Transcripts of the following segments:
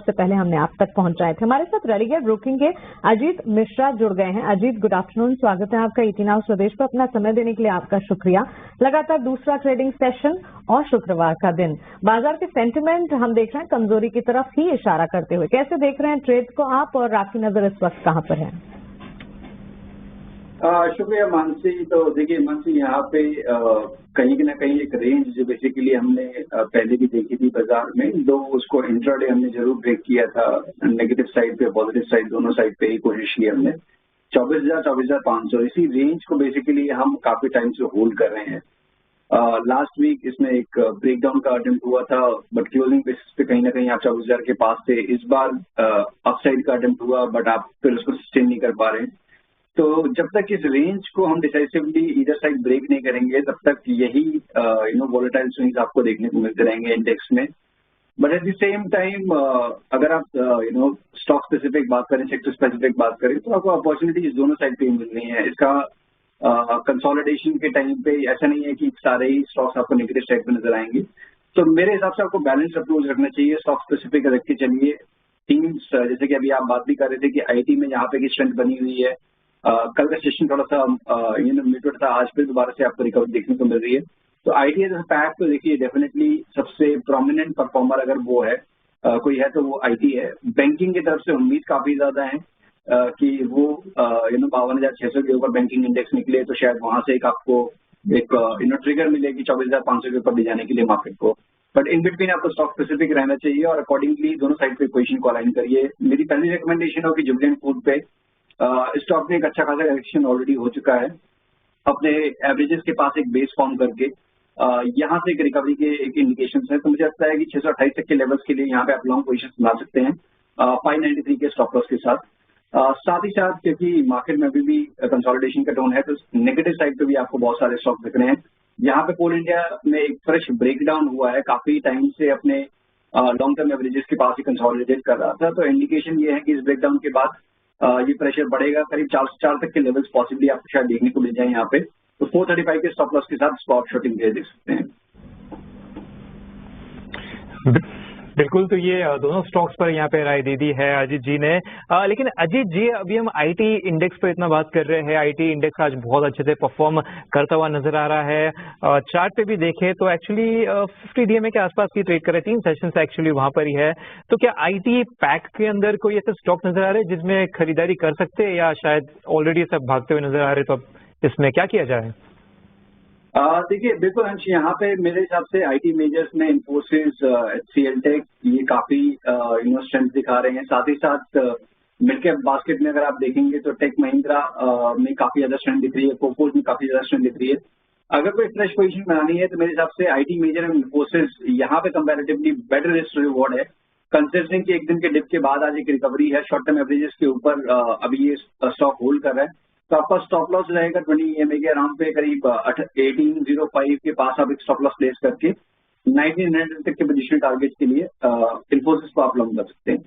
सबसे पहले हमने आप तक पहुंचाए थे। हमारे साथ रेलिगेयर ब्रोकिंग के अजीत मिश्रा जुड़ गए हैं। अजीत, गुड आफ्टरनून, स्वागत है आपका ET Now स्वदेश पर। अपना समय देने के लिए आपका शुक्रिया। लगातार दूसरा ट्रेडिंग सेशन और शुक्रवार का दिन, बाजार के सेंटिमेंट हम देख रहे हैं कमजोरी की तरफ ही इशारा करते हुए। कैसे देख रहे हैं ट्रेड को आप, और आपकी नजर इस वक्त कहां पर है? शुक्रिया मानसी। तो देखिए मानसी, यहाँ पे कहीं ना कहीं एक रेंज जो बेसिकली हमने पहले भी देखी थी बाजार में, दो उसको इंट्राडे हमने जरूर ब्रेक किया था, नेगेटिव साइड पे पॉजिटिव साइड दोनों साइड पे ही कोशिश की हमने। 24,000 24,500 इसी रेंज को बेसिकली हम काफी टाइम से होल्ड कर रहे हैं। लास्ट वीक इसमें एक ब्रेकडाउन का अटेम्प्ट हुआ था, बट क्लोजिंग बेसिस पे कहीं ना कहीं आप 24,000 के पास थे। इस बार अपसाइड का अटेम्प्ट हुआ, बट आप फिर उसको सस्टेन नहीं कर पा रहे हैं। तो जब तक इस रेंज को हम डिसाइसिवली इधर साइड ब्रेक नहीं करेंगे, तब तक यही वोलेटाइल स्विंग्स आपको देखने को मिलते रहेंगे इंडेक्स में। But at the same time अगर आप स्टॉक स्पेसिफिक बात करें, सेक्टर स्पेसिफिक बात करें, तो आपको अपॉर्चुनिटीज दोनों साइड पे मिल रही है। इसका कंसोलिडेशन के टाइम पे ऐसा नहीं है कि सारे ही स्टॉक्स आपको नेगेटिव साइड पे नजर आएंगे। तो मेरे हिसाब से आपको बैलेंस अप्रोच रखना चाहिए, स्टॉक स्पेसिफिक रख के चलिए। टीम्स जैसे कि अभी आप बात भी कर रहे थे कि IT में यहाँ पे की स्ट्रेंथ बनी हुई है। कल का सेशन थोड़ा सा म्यूटेड था, आज फिर दोबारा से आपको रिकवरी देखने को मिल रही है। तो IT एज पैक तो देखिए डेफिनेटली सबसे प्रोमिनेंट परफॉर्मर अगर वो है कोई है तो वो IT है। बैंकिंग की तरफ से उम्मीद काफी ज्यादा है कि वो 52,600 के ऊपर बैंकिंग इंडेक्स निकले, तो शायद वहां से एक आपको एक ट्रिगर मिलेगी 24,500 के ऊपर ले जाने के लिए मार्केट को। बट इन बिटवीन आपको स्टॉक स्पेसिफिक रहना चाहिए और अकॉर्डिंगली दोनों साइड पे पोजीशन को अलाइन करिए। मेरी पहली रिकमेंडेशन होगी जुबिलेंट फूड पे। स्टॉक में एक अच्छा खासा करेक्शन ऑलरेडी हो चुका है, अपने एवरेजेस के पास एक बेस फॉर्म करके यहाँ से एक रिकवरी के एक इंडिकेशन है। तो मुझे लगता है कि 628 तक के लेवल्स के लिए यहाँ पे आप लॉन्ग पोजीशन बना सकते हैं 593 के स्टॉप लॉस के साथ। साथ ही साथ क्योंकि मार्केट में अभी भी कंसोलिडेशन का टोन है, तो नेगेटिव साइड पे भी आपको बहुत सारे स्टॉक दिख रहे हैं। यहाँ पे कोल इंडिया में एक फ्रेश ब्रेकडाउन हुआ है, काफी टाइम से अपने लॉन्ग टर्म एवरेजेस के पास ही कंसोलिडेट कर रहा था। तो इंडिकेशन ये है कि इस ब्रेकडाउन के बाद ये प्रेशर बढ़ेगा, करीब 404 तक के लेवल्स पॉसिबली आपको शायद देखने को मिल जाए यहाँ पे। तो 435 के स्टॉप लॉस के साथ स्पॉट शॉटिंग देख सकते हैं। बिल्कुल, तो ये दोनों स्टॉक्स पर यहाँ पे राय दे दी है अजीत जी ने। लेकिन अजीत जी, अभी हम IT इंडेक्स पर इतना बात कर रहे हैं, IT इंडेक्स आज बहुत अच्छे से परफॉर्म करता हुआ नजर आ रहा है। चार्ट पे भी देखें तो एक्चुअली 50 DMA के आसपास की ट्रेड कर रहे हैं, 3 सेशंस एक्चुअली वहां पर ही है। तो क्या IT पैक के अंदर कोई ऐसे स्टॉक नजर आ रहे हैं जिसमें खरीदारी कर सकते हैं, या शायद ऑलरेडी सब भागते हुए नजर आ रहे, तो अब इसमें क्या किया जाए? देखिए बिल्कुल अंश, यहाँ पे मेरे हिसाब से IT मेजर्स में इन्फोसिस, HCL टेक ये काफी स्ट्रेंथ दिखा रहे हैं। साथ ही साथ मिड कैप बास्केट में अगर आप देखेंगे तो टेक महिंद्रा में काफी ज्यादा स्ट्रेंथ दिख रही है, कोकोज में काफी ज्यादा स्ट्रेंथ दिख रही है। अगर कोई फ्रेश पोजीशन बनानी है तो मेरे हिसाब से IT मेजर एंड इन्फोसिस यहाँ पे कंपैरेटिवली बेटर रिस्क रिवॉर्ड है, कंसिडरिंग कि एक दिन के डिप के बाद आज एक रिकवरी है, शॉर्ट टर्म एवरेजेस के ऊपर अभी ये स्टॉक होल्ड कर रहा है। तो आपका स्टॉप लॉस रहेगा 20 EMA के अराउंड पे, करीब 1805 के पास आप एक स्टॉप लॉस प्लेस करके 1900 तक के पोजीशन टारगेट के लिए इन्फोसिस को आप लॉन्ग कर सकते हैं।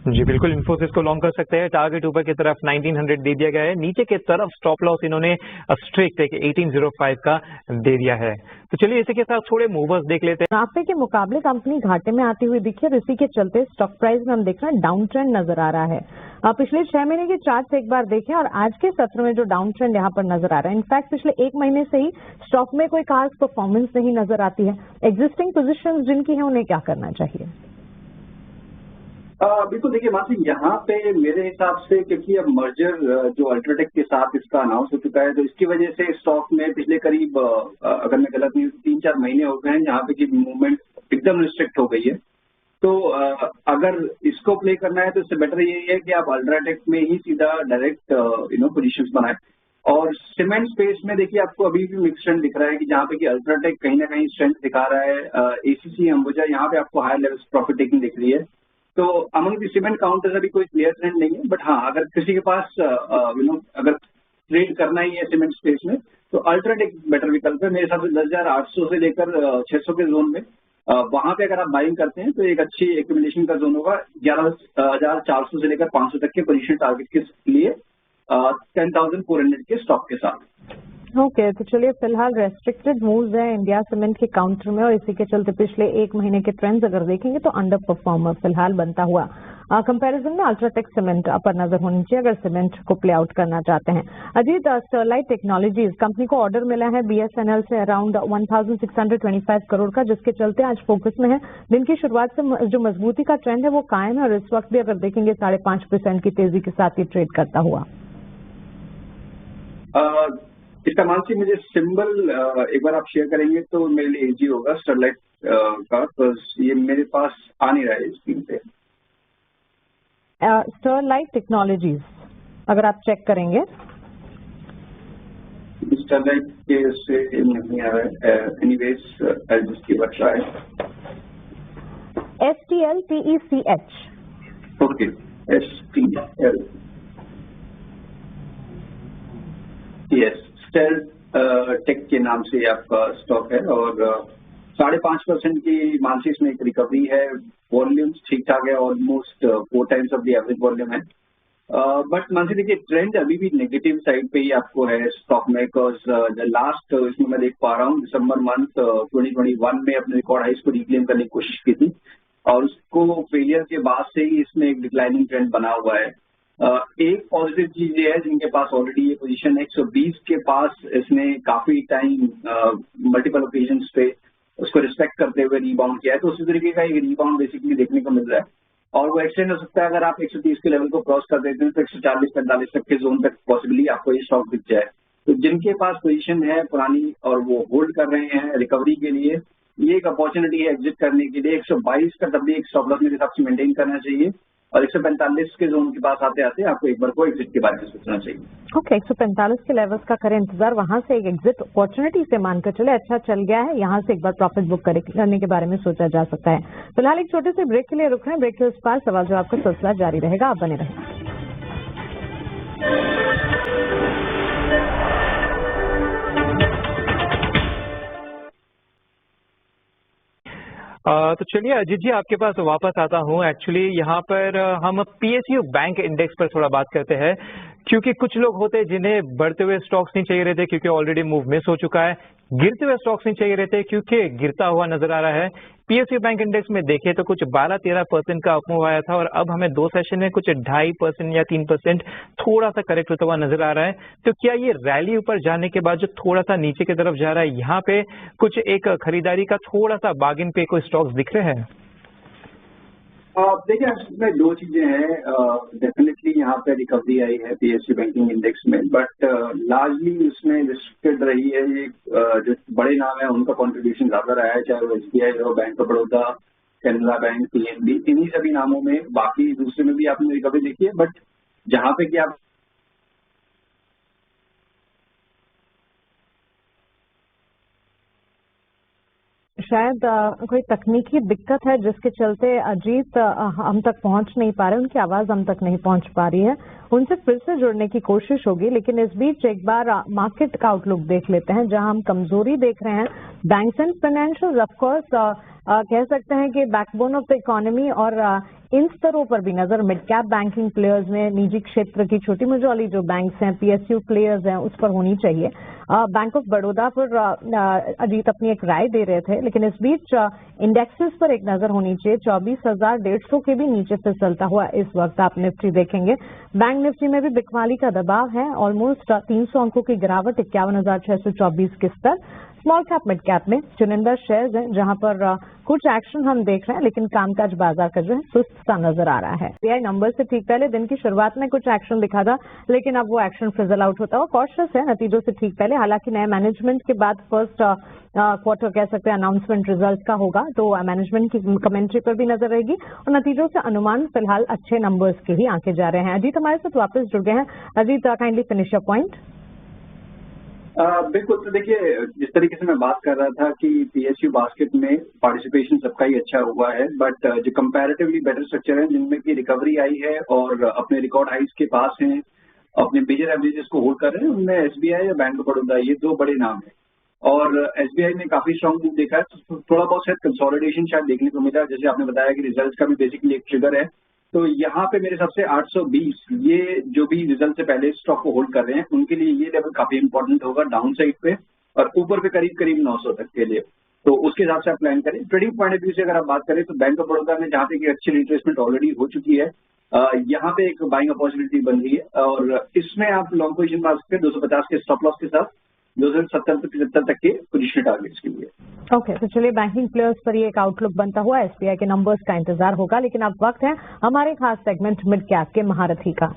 जी बिल्कुल, इन्फोसिस को लॉन्ग कर सकते हैं। टारगेट ऊपर की तरफ 1900 दे दिया गया है, नीचे की तरफ स्टॉप लॉस इन्होंने स्ट्रिक्ट 1805 का दे दिया है। तो चलिए इसी के साथ थोड़े मूवर्स देख लेते हैं। मुनाफे के मुकाबले कंपनी घाटे में आती हुई दिखी है, इसी के चलते स्टॉक प्राइस में हम देख रहे हैं डाउन ट्रेंड नजर आ रहा है। पिछले 6 महीने के चार्ट एक बार देखें और आज के सत्र में जो डाउन ट्रेंड यहाँ पर नजर आ रहा है, इनफैक्ट पिछले 1 महीने से ही स्टॉक में कोई खास परफॉर्मेंस नहीं नजर आती है। एग्जिस्टिंग पोजिशन जिनकी है उन्हें क्या करना चाहिए? बिल्कुल, देखिए मानसी, यहाँ पे मेरे हिसाब से क्योंकि अब मर्जर जो अल्ट्राटेक के साथ इसका अनाउंस हो चुका है, तो इसकी वजह से स्टॉक में पिछले करीब अगर मैं गलत नहीं हूँ 3-4 महीने हो गए हैं जहाँ पे की मूवमेंट एकदम रिस्ट्रिक्ट हो गई है। तो अगर इसको प्ले करना है तो इससे बेटर यही है कि आप अल्ट्राटेक में ही सीधा डायरेक्ट पोजीशंस बनाए। और सीमेंट स्पेस में देखिए आपको अभी भी मिक्स ट्रेंड दिख रहा है कि जहाँ पे कि अल्ट्राटेक कहीं ना कहीं स्ट्रेंथ दिखा रहा है, ACC अंबुजा यहाँ पे आपको हायर लेवल्स प्रॉफिट टेकिंग दिख रही है। तो अमंग द सीमेंट काउंटर्स अभी कोई क्लियर ट्रेंड नहीं है, बट हाँ अगर किसी के पास अगर ट्रेड करना ही है सीमेंट स्पेस में तो अल्ट्राटेक बेटर विकल्प है मेरे हिसाब से। 10,800 से लेकर 600 के जोन में वहां पे अगर आप बाइंग करते हैं तो एक अच्छी एक्यूमुलेशन का जोन होगा। 11,400 से लेकर 500 तक के पोजीशन टारगेट के लिए 10,400 के स्टॉक के साथ। ओके, तो चलिए फिलहाल रेस्ट्रिक्टेड मूव्स है इंडिया सीमेंट के काउंटर में और इसी के चलते पिछले एक महीने के ट्रेंड्स अगर देखेंगे तो अंडर परफॉर्मर फिलहाल बनता हुआ कंपैरिजन में अल्ट्राटेक सीमेंट पर नजर होनी चाहिए अगर सीमेंट को प्ले आउट करना चाहते हैं। अजीत, स्टरलाइट टेक्नोलॉजीज कंपनी को ऑर्डर मिला है बीएसएनएल से अराउंड 1625 करोड़ का, जिसके चलते आज फोकस में है। दिन की शुरुआत से जो मजबूती का ट्रेंड है वो कायम है और इस वक्त भी अगर देखेंगे 5.5% की तेजी के साथ ये ट्रेड करता हुआ। इसका मानसी मुझे सिंबल एक बार आप शेयर करेंगे तो मेरे लिए इजी होगा स्टरलाइट का, तो ये मेरे पास आ नहीं रहा है स्क्रीन पे। स्टरलाइट टेक्नोलॉजीज अगर आप चेक करेंगे स्टरलाइट के उससे नहीं आ रहा है। Anyways I just give a try. STLTECH। Okay, STL, yes, Stel Tech के नाम से आपका स्टॉक है और 5.5% की मानसी इसमें एक रिकवरी है। वॉल्यूम्स ठीक ठाक है, almost 4 times of the average volume है। बट मानसी देखिए ट्रेंड अभी भी नेगेटिव साइड पे ही आपको है स्टॉक में, बिकॉज लास्ट इसमें मैं देख पा रहा हूँ दिसंबर मंथ 2021 में अपने रिकॉर्ड हाइस को रिक्लेम करने की कोशिश की थी और उसको फेलियर के बाद से ही इसमें एक डिक्लाइनिंग ट्रेंड बना हुआ है। एक पॉजिटिव चीज ये है जिनके पास ऑलरेडी ये पोजीशन है 120 के पास, इसने काफी टाइम मल्टीपल ओकेजन्स पे उसको रिस्पेक्ट करते हुए रीबाउंड किया है, तो उसी तरीके का एक रीबाउंड बेसिकली देखने को मिल रहा है और वो एक्सटेंड हो सकता है अगर आप 130 के लेवल को क्रॉस कर देते हैं तो 140-45 तक के जोन तक पॉसिबली आपको ये स्टॉक दिख जाए। तो जिनके पास पोजीशन है पुरानी और वो होल्ड कर रहे हैं रिकवरी के लिए, ये एक अपॉर्चुनिटी है एग्जिट करने के लिए। 122 का तब भी एक स्टॉप लॉस मेरे हिसाब से मेंटेन करना चाहिए और 145 के जोन के पास आते आते आपको एक बार को एग्जिट के बारे में सोचना चाहिए। ओके, 145 के लेवल्स का करें इंतजार, वहां से एक एग्जिट अपॉर्चुनिटी से मानकर चले अच्छा चल गया है, यहाँ से एक बार प्रॉफिट बुक करने के बारे में सोचा जा सकता है। फिलहाल एक छोटे से ब्रेक के लिए रुक रहे हैं, ब्रेक के उस पार सवाल जवाब का सिलसिला जारी रहेगा, आप बने रहें। तो चलिए अजीत जी आपके पास वापस आता हूं। एक्चुअली यहाँ पर हम PSU बैंक इंडेक्स पर थोड़ा बात करते हैं क्योंकि कुछ लोग होते हैं जिन्हें बढ़ते हुए स्टॉक्स नहीं चाहिए रहते क्योंकि ऑलरेडी मूव मिस हो चुका है, गिरते हुए स्टॉक्स नहीं चाहिए रहते क्योंकि गिरता हुआ नजर आ रहा है। PSU बैंक इंडेक्स में देखें तो कुछ 12-13% का अपमूव आया था और अब हमें 2 सेशन में कुछ 2.5% या 3% थोड़ा सा करेक्ट होता हुआ नजर आ रहा है। तो क्या ये रैली ऊपर जाने के बाद जो थोड़ा सा नीचे की तरफ जा रहा है, यहाँ पे कुछ एक खरीदारी का थोड़ा सा बार्गेन पे कोई स्टॉक्स दिख रहे हैं? देखिए इसमें 2 चीजें हैं। डेफिनेटली यहाँ पे रिकवरी आई है PSU बैंकिंग इंडेक्स में, बट लार्जली उसमें रिस्ट्रिक्टेड रही है। ये जो बड़े नाम है उनका कंट्रीब्यूशन ज्यादा रहा है, चाहे वो SBI हो, bank of Baroda, Canara bank, PNB, इन्हीं सभी नामों में। बाकी दूसरे में भी आपने रिकवरी देखी है, बट जहाँ पे कि आप शायद कोई तकनीकी दिक्कत है जिसके चलते अजीत हम तक पहुंच नहीं पा रहे, उनकी आवाज हम तक नहीं पहुंच पा रही है, उनसे फिर से जुड़ने की कोशिश होगी। लेकिन इस बीच एक बार मार्केट का आउटलुक देख लेते हैं जहां हम कमजोरी देख रहे हैं। बैंक्स एंड फाइनेंशियल ऑफकोर्स कह सकते हैं कि बैकबोन ऑफ द इकोनॉमी और इन स्तरों पर भी नजर मिड कैप बैंकिंग प्लेयर्स में, निजी क्षेत्र की छोटी मझोली जो बैंक्स हैं, PSU प्लेयर्स हैं, उस पर होनी चाहिए। बैंक ऑफ बड़ौदा पर अजीत अपनी एक राय दे रहे थे, लेकिन इस बीच इंडेक्सेस पर एक नजर होनी चाहिए। 24,150 के भी नीचे फिसलता हुआ इस वक्त आप निफ्टी देखेंगे। बैंक निफ्टी में भी बिकवाली का दबाव है, ऑलमोस्ट 300 अंकों की गिरावट, 51,624 के स्तर। स्मॉल कैप मिड कैप में चुनिंदा शेयर्स हैं जहां पर कुछ एक्शन हम देख रहे हैं, लेकिन कामकाज बाजार का जो है सुस्त सा नजर आ रहा है। SBI नंबर से ठीक पहले दिन की शुरुआत में कुछ एक्शन दिखा था, लेकिन अब वो एक्शन फिजल आउट होता हुआ कॉशियस है नतीजों से ठीक पहले। हालांकि नए मैनेजमेंट के बाद फर्स्ट क्वार्टर कह सकते हैं अनाउंसमेंट रिजल्ट का होगा, तो मैनेजमेंट की कमेंट्री पर भी नजर रहेगी और नतीजों से अनुमान फिलहाल अच्छे नंबर्स के ही आंके जा रहे हैं। अजीत हमारे साथ वापस जुड़ गए हैं। Ajit, kindly finish your point. बिल्कुल, तो देखिए जिस तरीके से मैं बात कर रहा था कि PSU बास्केट में पार्टिसिपेशन सबका ही अच्छा हुआ है, बट जो कंपैरेटिवली बेटर स्ट्रक्चर है जिनमें की रिकवरी आई है और अपने रिकॉर्ड हाइस के पास हैं, अपने मेजर एवरेजेस को होल्ड कर रहे हैं, उनमें SBI या बैंक ऑफ बड़ौदा, ये 2 बड़े नाम हैं। और SBI ने काफी स्ट्रांग मूव देखा है, तो थोड़ा बहुत शायद कंसोलिडेशन शायद देखने को मिला, जैसे आपने बताया कि रिजल्ट का भी बेसिकली एक ट्रिगर है। तो यहाँ पे मेरे हिसाब से 820 ये जो भी रिजल्ट से पहले स्टॉक को होल्ड कर रहे हैं उनके लिए ये लेवल काफी इंपॉर्टेंट होगा डाउन साइड पे, और ऊपर पे करीब करीब 900 तक के लिए। तो उसके हिसाब से आप प्लान करें। ट्रेडिंग पॉइंट ऑफ व्यू से अगर आप बात करें तो बैंक ऑफ बड़ौदा में जहाँ पे कि अच्छी रिट्रेसमेंट ऑलरेडी हो चुकी है, यहाँ पे एक बाइंग अपॉर्चुनिटी बन रही है और इसमें आप लॉन्ग पोजीशन पा सकते हैं 250 के स्टॉप लॉस के साथ 270 से 75 तक के पोजीशन टारगेट्स के लिए। ओके, तो चलिए बैंकिंग प्लेयर्स पर ये एक आउटलुक बनता हुआ एसबीआई के नंबर्स का इंतजार होगा, लेकिन अब वक्त है हमारे खास सेगमेंट मिड कैप के महारथी का।